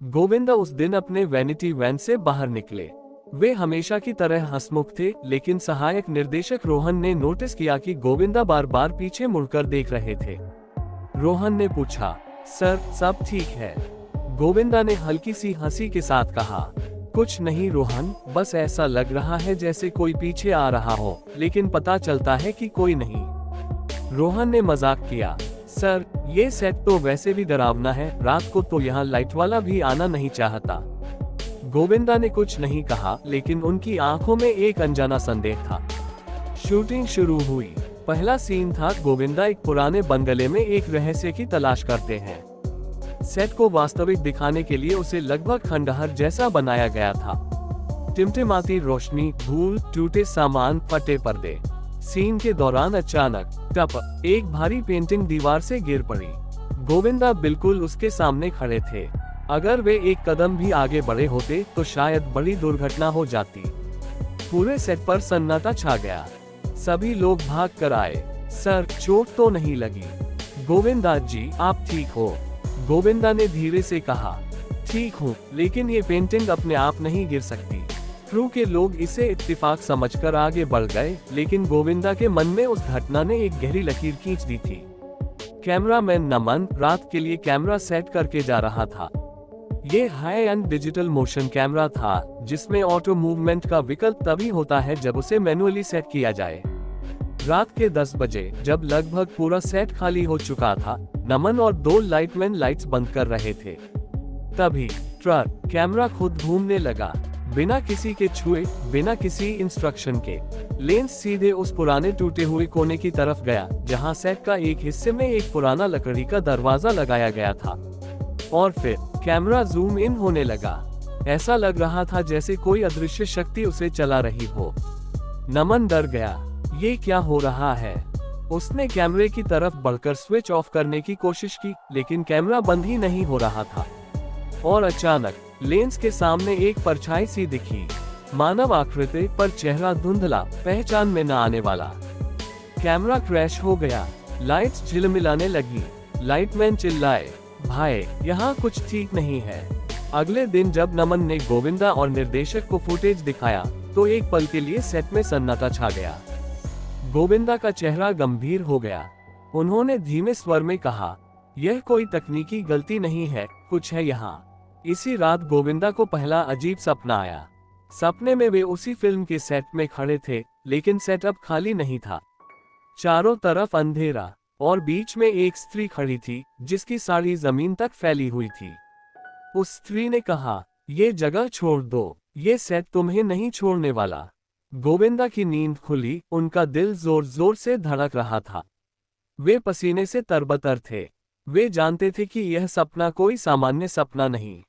गोविंदा उस दिन अपने वैनिटी वैन से बाहर निकले। वे हमेशा की तरह हंसमुख थे, लेकिन सहायक निर्देशक रोहन ने नोटिस किया कि गोविंदा बार बार पीछे मुड़कर देख रहे थे। रोहन ने पूछा, सर, सब ठीक है? गोविंदा ने हल्की सी हंसी के साथ कहा, कुछ नहीं रोहन, बस ऐसा लग रहा है जैसे कोई पीछे आ रहा हो, लेकिन पता चलता है कि कोई नहीं। रोहन ने मजाक किया, सर, ये सेट तो वैसे भी डरावना है, रात को तो यहाँ लाइट वाला भी आना नहीं चाहता। गोविंदा ने कुछ नहीं कहा, लेकिन उनकी आंखों में एक अनजाना संदेह था। शूटिंग शुरू हुई। पहला सीन था, गोविंदा एक पुराने बंगले में एक रहस्य की तलाश करते हैं। सेट को वास्तविक दिखाने के लिए उसे लगभग खंडहर जैसा बनाया गया था। टिमटिमाती रोशनी, धूल, टूटे सामान, फटे पर्दे। सीन के दौरान अचानक टप एक भारी पेंटिंग दीवार से गिर पड़ी। गोविंदा बिल्कुल उसके सामने खड़े थे। अगर वे एक कदम भी आगे बढ़े होते तो शायद बड़ी दुर्घटना हो जाती। पूरे सेट पर सन्नाटा छा गया। सभी लोग भाग कर आए। सर, चोट तो नहीं लगी? गोविंदा जी, आप ठीक हो? गोविंदा ने धीरे से कहा, ठीक हूँ, लेकिन ये पेंटिंग अपने आप नहीं गिर सकती। क्रू के लोग इसे इत्तेफाक समझकर आगे बढ़ गए, लेकिन गोविंदा के मन में उस घटना ने एक गहरी लकीर खींच दी थी। कैमरामैन नमन रात के लिए कैमरा सेट करके जा रहा था। ये high and digital motion camera था, जिसमें ऑटो मूवमेंट का विकल्प तभी होता है जब उसे मैनुअली सेट किया जाए। रात के 10 बजे, जब लगभग पूरा सेट खाली हो चुका था, नमन और 2 लाइटमैन लाइट्स बंद कर रहे थे। तभी कैमरा खुद घूमने लगा, बिना किसी के छुए, बिना किसी इंस्ट्रक्शन के। लेंस सीधे उस पुराने टूटे हुए कोने की तरफ गया, जहां सेट का एक हिस्से में एक पुराना लकड़ी का दरवाजा लगाया गया था। और फिर कैमरा जूम इन होने लगा। ऐसा लग रहा था जैसे कोई अदृश्य शक्ति उसे चला रही हो। नमन डर गया। ये क्या हो रहा है? उसने कैमरे की तरफ बढ़कर स्विच ऑफ करने की कोशिश की, लेकिन कैमरा बंद ही नहीं हो रहा था। और अचानक लेंस के सामने एक परछाई सी दिखी, मानव आकृति पर चेहरा धुंधला, पहचान में न आने वाला। कैमरा क्रैश हो गया। लाइट्स झिलमिलाने लगी। लाइटमैन चिल्लाए, भाई, यहाँ कुछ ठीक नहीं है। अगले दिन जब नमन ने गोविंदा और निर्देशक को फुटेज दिखाया, तो एक पल के लिए सेट में सन्नाटा छा गया। गोविंदा का चेहरा गंभीर हो गया। उन्होंने धीमे स्वर में कहा, यह कोई तकनीकी गलती नहीं है, कुछ है यहाँ। इसी रात गोविंदा को पहला अजीब सपना आया। सपने में वे उसी फिल्म के सेट में खड़े थे, लेकिन सेट अब खाली नहीं था। चारों तरफ अंधेरा, और बीच में एक स्त्री खड़ी थी, जिसकी साड़ी जमीन तक फैली हुई थी। उस स्त्री ने कहा, ये जगह छोड़ दो, ये सेट तुम्हें नहीं छोड़ने वाला। गोविंदा की नींद खुली, उनका दिल जोर जोर से धड़क रहा था। वे पसीने से तरबतर थे। वे जानते थे कि यह सपना कोई सामान्य सपना नहीं।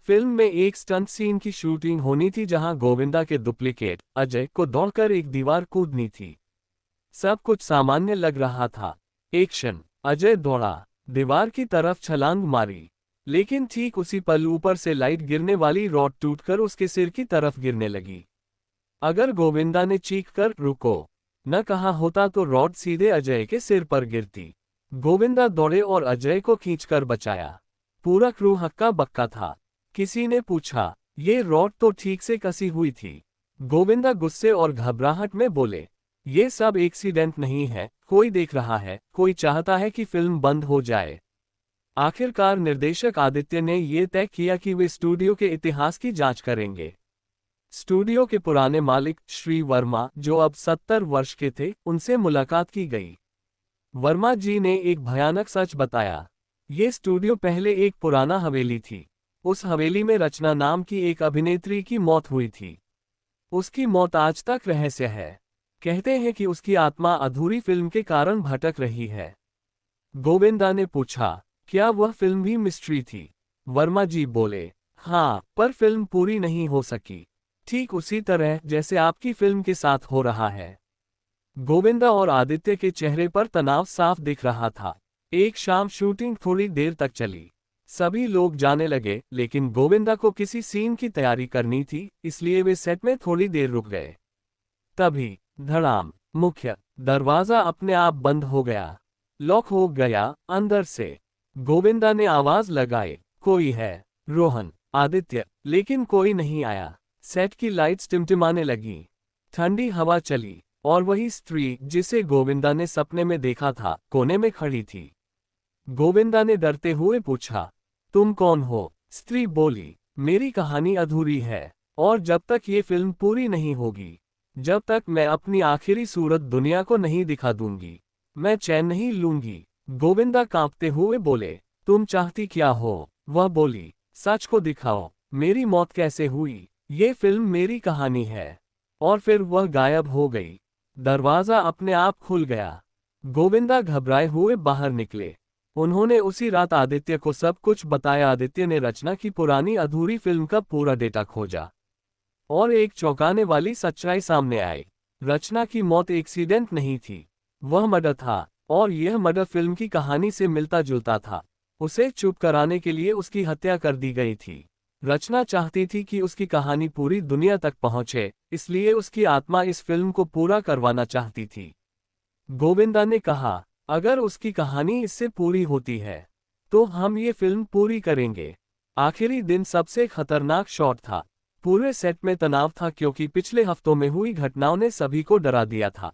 फिल्म में एक स्टंट सीन की शूटिंग होनी थी, जहां गोविंदा के डुप्लीकेट अजय को दौड़कर एक दीवार कूदनी थी। सब कुछ सामान्य लग रहा था। एक्शन, अजय दौड़ा, दीवार की तरफ छलांग मारी, लेकिन ठीक उसी पल ऊपर से लाइट गिरने वाली रॉड टूटकर उसके सिर की तरफ गिरने लगी। अगर गोविंदा ने चीखकर रुको न कहा होता तो रॉड सीधे अजय के सिर पर गिरती। गोविंदा दौड़े और अजय को खींचकर बचाया। पूरा क्रू हक्का बक्का था। किसी ने पूछा, ये रॉड तो ठीक से कसी हुई थी? गोविंदा गुस्से और घबराहट में बोले, ये सब एक्सीडेंट नहीं है, कोई देख रहा है, कोई चाहता है कि फिल्म बंद हो जाए। आखिरकार निर्देशक आदित्य ने ये तय किया कि वे स्टूडियो के इतिहास की जांच करेंगे। स्टूडियो के पुराने मालिक श्री वर्मा, जो अब 70 वर्ष के थे, उनसे मुलाकात की गई। वर्मा जी ने एक भयानक सच बताया। ये स्टूडियो पहले एक पुराना हवेली थी। उस हवेली में रचना नाम की एक अभिनेत्री की मौत हुई थी। उसकी मौत आज तक रहस्य है। कहते हैं कि उसकी आत्मा अधूरी फिल्म के कारण भटक रही है। गोविंदा ने पूछा, क्या वह फिल्म भी मिस्ट्री थी? वर्मा जी बोले, हाँ, पर फिल्म पूरी नहीं हो सकी, ठीक उसी तरह जैसे आपकी फिल्म के साथ हो रहा है। गोविंदा और आदित्य के चेहरे पर तनाव साफ दिख रहा था। एक शाम शूटिंग थोड़ी देर तक चली। सभी लोग जाने लगे, लेकिन गोविंदा को किसी सीन की तैयारी करनी थी, इसलिए वे सेट में थोड़ी देर रुक गए। तभी धड़ाम, मुख्य दरवाजा अपने आप बंद हो गया। लॉक हो गया अंदर से। गोविंदा ने आवाज लगाई, कोई है? रोहन आदित्य, लेकिन कोई नहीं आया। सेट की लाइट्स टिमटिमाने लगी, ठंडी हवा चली, और वही स्त्री जिसे गोविंदा ने सपने में देखा था कोने में खड़ी थी। गोविंदा ने डरते हुए पूछा, तुम कौन हो? स्त्री बोली, मेरी कहानी अधूरी है, और जब तक ये फिल्म पूरी नहीं होगी, जब तक मैं अपनी आखिरी सूरत दुनिया को नहीं दिखा दूंगी, मैं चैन नहीं लूंगी। गोविंदा कांपते हुए बोले, तुम चाहती क्या हो? वह बोली, सच को दिखाओ, मेरी मौत कैसे हुई, ये फिल्म मेरी कहानी है। और फिर वह गायब हो गई। दरवाजा अपने आप खुल गया। गोविंदा घबराए हुए बाहर निकले। उन्होंने उसी रात आदित्य को सब कुछ बताया। आदित्य ने रचना की पुरानी अधूरी फिल्म का पूरा डेटा खोजा, और एक चौंकाने वाली सच्चाई सामने आई। रचना की मौत एक्सीडेंट नहीं थी, वह मर्डर था, और यह मर्डर फिल्म की कहानी से मिलता जुलता था। उसे चुप कराने के लिए उसकी हत्या कर दी गई थी। रचना चाहती थी कि उसकी कहानी पूरी दुनिया तक पहुंचे, इसलिए उसकी आत्मा इस फिल्म को पूरा करवाना चाहती थी। गोविंदा ने कहा, अगर उसकी कहानी इससे पूरी होती है, तो हम ये फिल्म पूरी करेंगे। आखिरी दिन सबसे खतरनाक शॉट था। पूरे सेट में तनाव था क्योंकि पिछले हफ्तों में हुई घटनाओं ने सभी को डरा दिया था।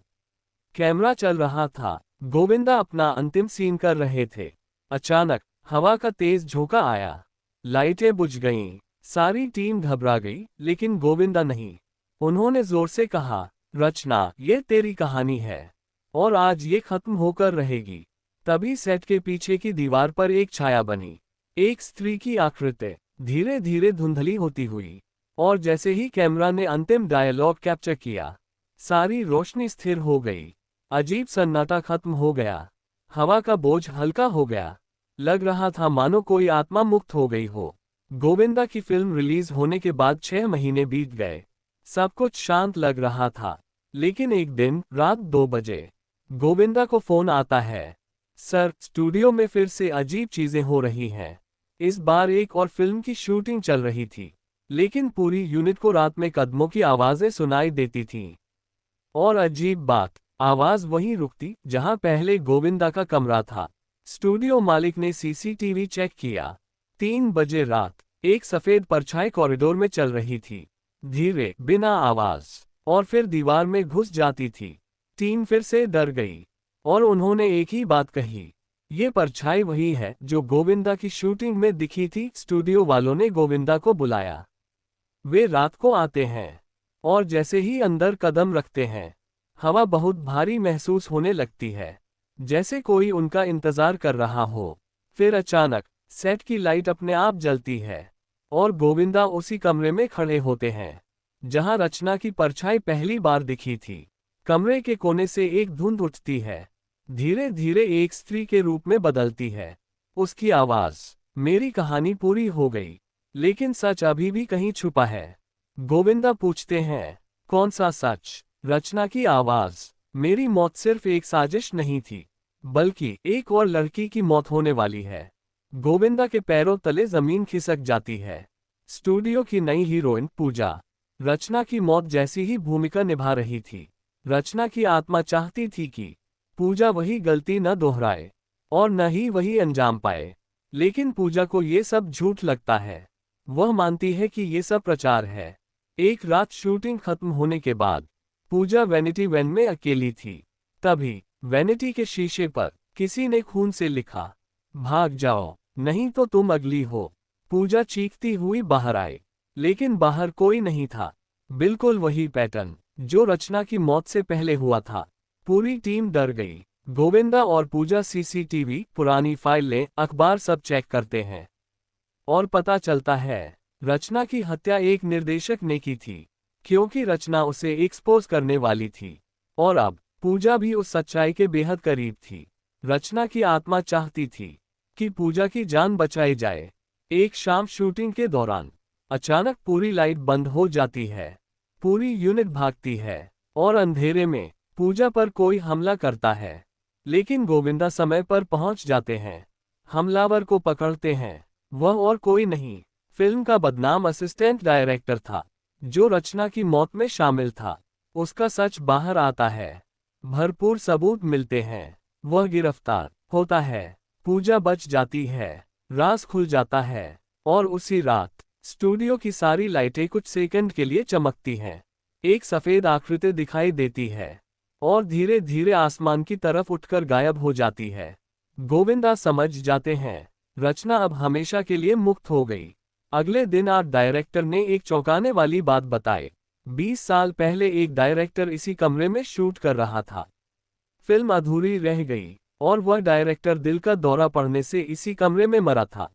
कैमरा चल रहा था, गोविंदा अपना अंतिम सीन कर रहे थे। अचानक हवा का तेज झोंका आया, लाइटें बुझ गईं, सारी टीम घबरा गई, लेकिन गोविंदा नहीं। उन्होंने जोर से कहा, रचना, ये तेरी कहानी है, और आज ये खत्म होकर रहेगी। तभी सेट के पीछे की दीवार पर एक छाया बनी, एक स्त्री की आकृति, धीरे धीरे धुंधली होती हुई। और जैसे ही कैमरा ने अंतिम डायलॉग कैप्चर किया, सारी रोशनी स्थिर हो गई। अजीब सन्नाटा खत्म हो गया। हवा का बोझ हल्का हो गया। लग रहा था मानो कोई आत्मा मुक्त हो गई हो। गोविंदा की फिल्म रिलीज होने के बाद 6 महीने बीत गए। सब कुछ शांत लग रहा था, लेकिन एक दिन रात 2 बजे गोविंदा को फोन आता है। सर, स्टूडियो में फिर से अजीब चीजें हो रही हैं। इस बार एक और फिल्म की शूटिंग चल रही थी, लेकिन पूरी यूनिट को रात में कदमों की आवाजें सुनाई देती थीं। और अजीब बात, आवाज वहीं रुकती जहां पहले गोविंदा का कमरा था। स्टूडियो मालिक ने सीसीटीवी चेक किया। 3 बजे रात एक सफेद परछाई कॉरिडोर में चल रही थी, धीरे, बिना आवाज, और फिर दीवार में घुस जाती थी। टीम फिर से डर गई, और उन्होंने एक ही बात कही, ये परछाई वही है जो गोविंदा की शूटिंग में दिखी थी। स्टूडियो वालों ने गोविंदा को बुलाया। वे रात को आते हैं, और जैसे ही अंदर कदम रखते हैं, हवा बहुत भारी महसूस होने लगती है, जैसे कोई उनका इंतजार कर रहा हो। फिर अचानक सेट की लाइट अपने आप जलती है, और गोविंदा उसी कमरे में खड़े होते हैं जहां रचना की परछाई पहली बार दिखी थी। कमरे के कोने से एक धुंध उठती है, धीरे धीरे एक स्त्री के रूप में बदलती है। उसकी आवाज, मेरी कहानी पूरी हो गई, लेकिन सच अभी भी कहीं छुपा है। गोविंदा पूछते हैं, कौन सा सच? रचना की आवाज, मेरी मौत सिर्फ एक साजिश नहीं थी, बल्कि एक और लड़की की मौत होने वाली है। गोविंदा के पैरों तले जमीन खिसक जाती है। स्टूडियो की नई हीरोइन पूजा, रचना की मौत जैसी ही भूमिका निभा रही थी। रचना की आत्मा चाहती थी कि पूजा वही गलती न दोहराए, और न ही वही अंजाम पाए। लेकिन पूजा को ये सब झूठ लगता है। वह मानती है कि ये सब प्रचार है। एक रात शूटिंग खत्म होने के बाद पूजा वैनिटी वैन में अकेली थी। तभी वैनिटी के शीशे पर किसी ने खून से लिखा, भाग जाओ, नहीं तो तुम अगली हो। पूजा चीखती हुई बाहर आई, लेकिन बाहर कोई नहीं था। बिल्कुल वही पैटर्न जो रचना की मौत से पहले हुआ था। पूरी टीम डर गई। गोविंदा और पूजा सीसीटीवी, पुरानी फाइलें, अखबार सब चेक करते हैं, और पता चलता है रचना की हत्या एक निर्देशक ने की थी, क्योंकि रचना उसे एक्सपोज करने वाली थी। और अब पूजा भी उस सच्चाई के बेहद करीब थी। रचना की आत्मा चाहती थी कि पूजा की जान बचाई जाए। एक शाम शूटिंग के दौरान अचानक पूरी लाइट बंद हो जाती है। पूरी यूनिट भागती है, और अंधेरे में पूजा पर कोई हमला करता है। लेकिन गोविंदा समय पर पहुंच जाते हैं, हमलावर को पकड़ते हैं। वह और कोई नहीं, फिल्म का बदनाम असिस्टेंट डायरेक्टर था, जो रचना की मौत में शामिल था। उसका सच बाहर आता है, भरपूर सबूत मिलते हैं। वह गिरफ्तार होता है, पूजा बच जाती है, राज खुल जाता है, और उसी रात स्टूडियो की सारी लाइटें कुछ सेकंड के लिए चमकती हैं। एक सफेद आकृति दिखाई देती है और धीरे धीरे आसमान की तरफ उठकर गायब हो जाती है। गोविंदा समझ जाते हैं, रचना अब हमेशा के लिए मुक्त हो गई। अगले दिन आर्ट डायरेक्टर ने एक चौंकाने वाली बात बताई। 20 साल पहले एक डायरेक्टर इसी कमरे में शूट कर रहा था। फिल्म अधूरी रह गई और वह डायरेक्टर दिल का दौरा पड़ने से इसी कमरे में मरा था।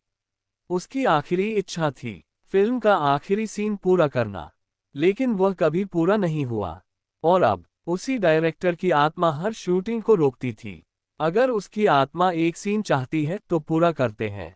उसकी आखिरी इच्छा थी फिल्म का आखिरी सीन पूरा करना, लेकिन वह कभी पूरा नहीं हुआ। और अब उसी डायरेक्टर की आत्मा हर शूटिंग को रोकती थी। अगर उसकी आत्मा एक सीन चाहती है तो पूरा करते हैं।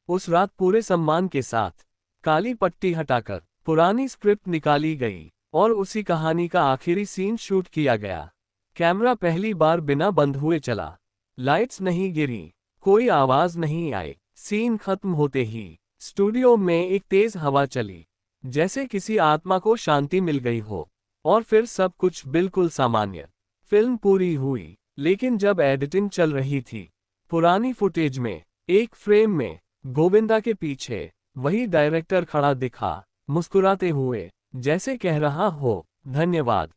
उस रात पूरे सम्मान के साथ काली पट्टी हटाकर पुरानी स्क्रिप्ट निकाली गई और उसी कहानी का आखिरी सीन शूट किया गया। कैमरा पहली बार बिना बंद हुए चला। लाइट्स नहीं गिरी, कोई आवाज नहीं आई। सीन खत्म होते ही स्टूडियो में एक तेज हवा चली, जैसे किसी आत्मा को शांति मिल गई हो। और फिर सब कुछ बिल्कुल सामान्य। फिल्म पूरी हुई, लेकिन जब एडिटिंग चल रही थी, पुरानी फुटेज में एक फ्रेम में गोविंदा के पीछे वही डायरेक्टर खड़ा दिखा, मुस्कुराते हुए, जैसे कह रहा हो, धन्यवाद।